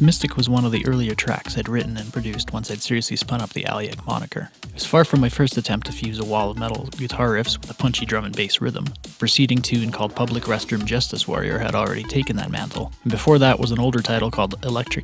OptiMystic was one of the earlier tracks I'd written and produced once I'd seriously spun up the Alyag moniker. It was far from my first attempt to fuse a wall of metal guitar riffs with a punchy drum and bass rhythm. A preceding tune called Restroom Justice Warrior had already taken that mantle, and before that was an older title called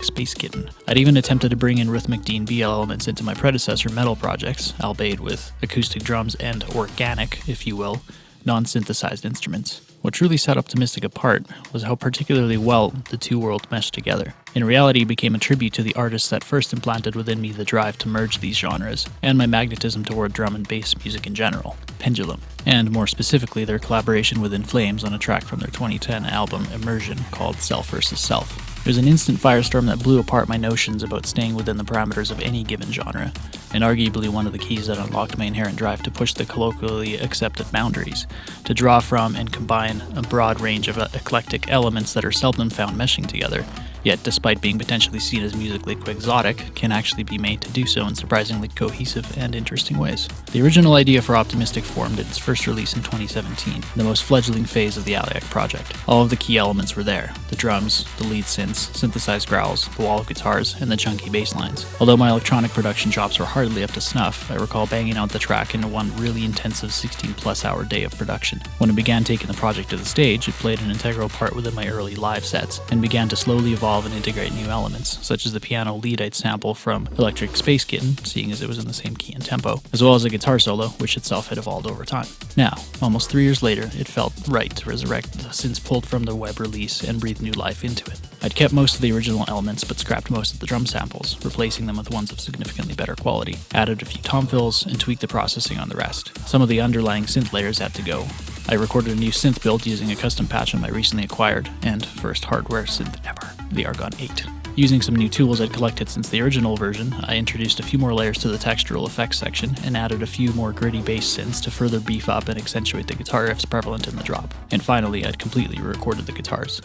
Space Kitten. I'd even attempted to bring in rhythmic D&B elements into my predecessor metal projects, albeit with acoustic drums and organic, if you will, non-synthesized instruments. What truly set OptiMystic apart was how particularly well the two worlds meshed together. In reality, it became a tribute to the artists that first implanted within me the drive to merge these genres, and my magnetism toward drum and bass music in general, Pendulum, and more specifically their collaboration with In Flames on a track from their 2010 album Immersion called Self vs. Self. It was an instant firestorm that blew apart my notions about staying within the parameters of any given genre, and arguably one of the keys that unlocked my inherent drive to push the colloquially accepted boundaries, to draw from and combine a broad range of eclectic elements that are seldom found meshing together, yet despite being potentially seen as musically quixotic, can actually be made to do so in surprisingly cohesive and interesting ways. The original idea for OptiMystic formed its first release in 2017, the most fledgling phase of the Alyag project. All of the key elements were there: the drums, the lead synths, synthesized growls, the wall of guitars, and the chunky bass lines. Although my electronic production chops were hardly up to snuff, I recall banging out the track in one really intensive 16-plus hour day of production. When I began taking the project to the stage, it played an integral part within my early live sets, and began to slowly evolve and integrate new elements, such as the piano lead I'd sample from Space Kitten, seeing as it was in the same key and tempo, as well as a guitar solo, which itself had evolved over time. Now, almost 3 years later, it felt right to resurrect the synths pulled from the web release and breathe new life into it. I'd kept most of the original elements, but scrapped most of the drum samples, replacing them with ones of significantly better quality, added a few tom fills, and tweaked the processing on the rest. Some of the underlying synth layers had to go. I recorded a new synth build using a custom patch on my recently acquired and first hardware synth ever, the Argon 8. Using some new tools I'd collected since the original version, I introduced a few more layers to the textural effects section and added a few more gritty bass synths to further beef up and accentuate the guitar riffs prevalent in the drop. And finally, I'd completely re-recorded the guitars.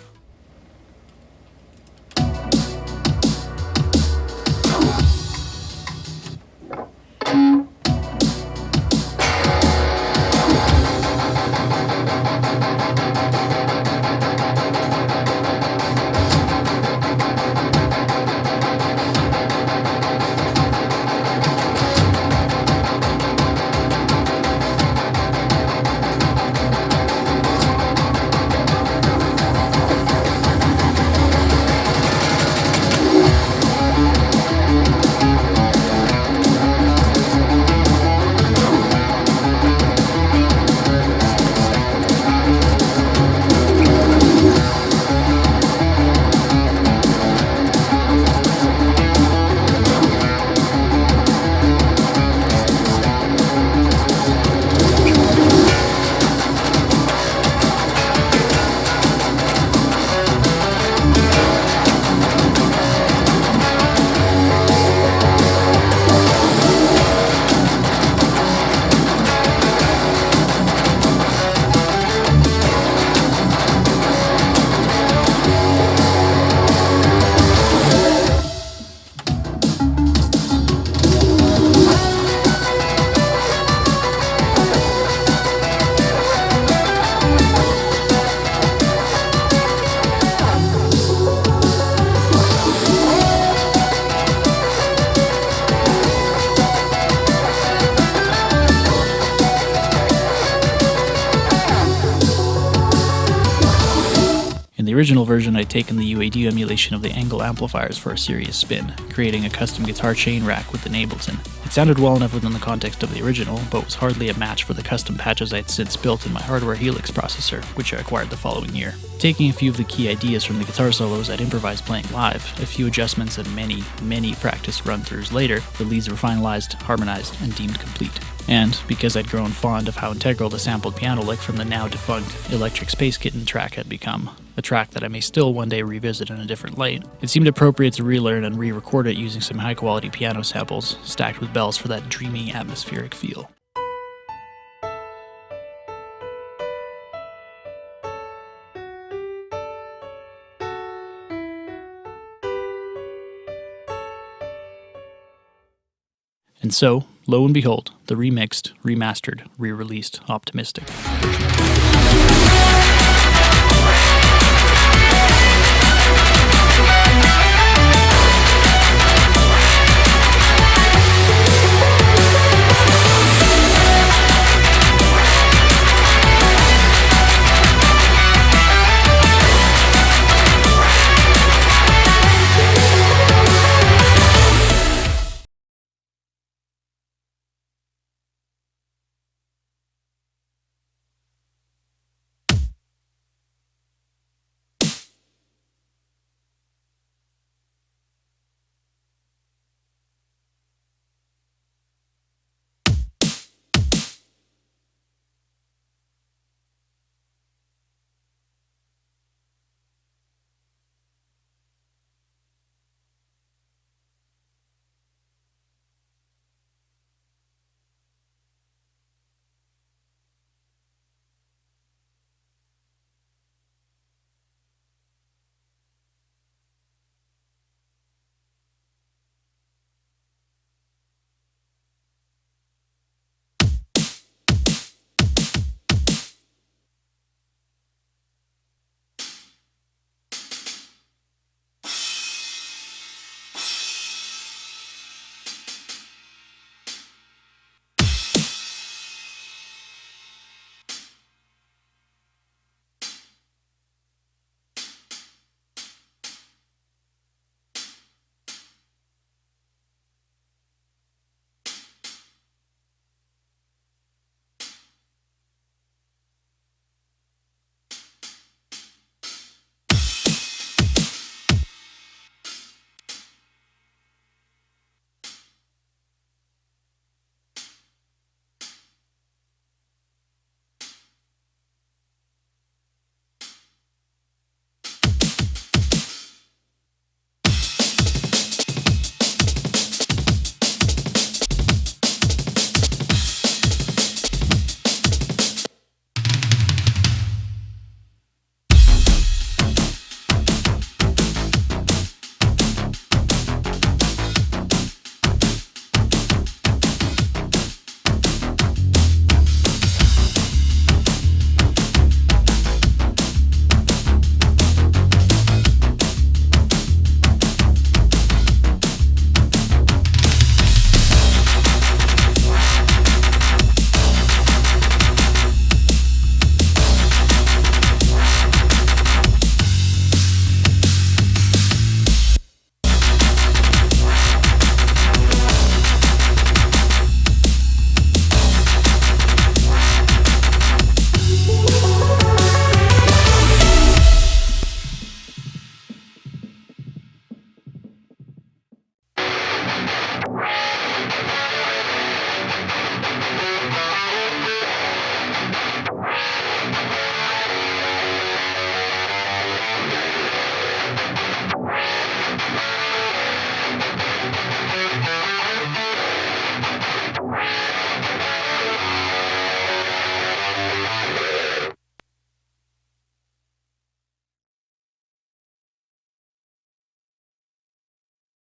In the original version, I'd taken the UAD emulation of the Angle amplifiers for a serious spin, creating a custom guitar chain rack with an Ableton. It sounded well enough within the context of the original, but was hardly a match for the custom patches I'd since built in my hardware Helix processor, which I acquired the following year. Taking a few of the key ideas from the guitar solos I'd improvised playing live, a few adjustments and many practice run-throughs later, the leads were finalized, harmonized, and deemed complete. And, because I'd grown fond of how integral the sampled piano lick from the now-defunct Space Kitten track had become, a track that I may still one day revisit in a different light, it seemed appropriate to relearn and re-record it using some high-quality piano samples, stacked with bells for that dreamy, atmospheric feel. And so, lo and behold, the remixed, remastered, re-released OptiMystic.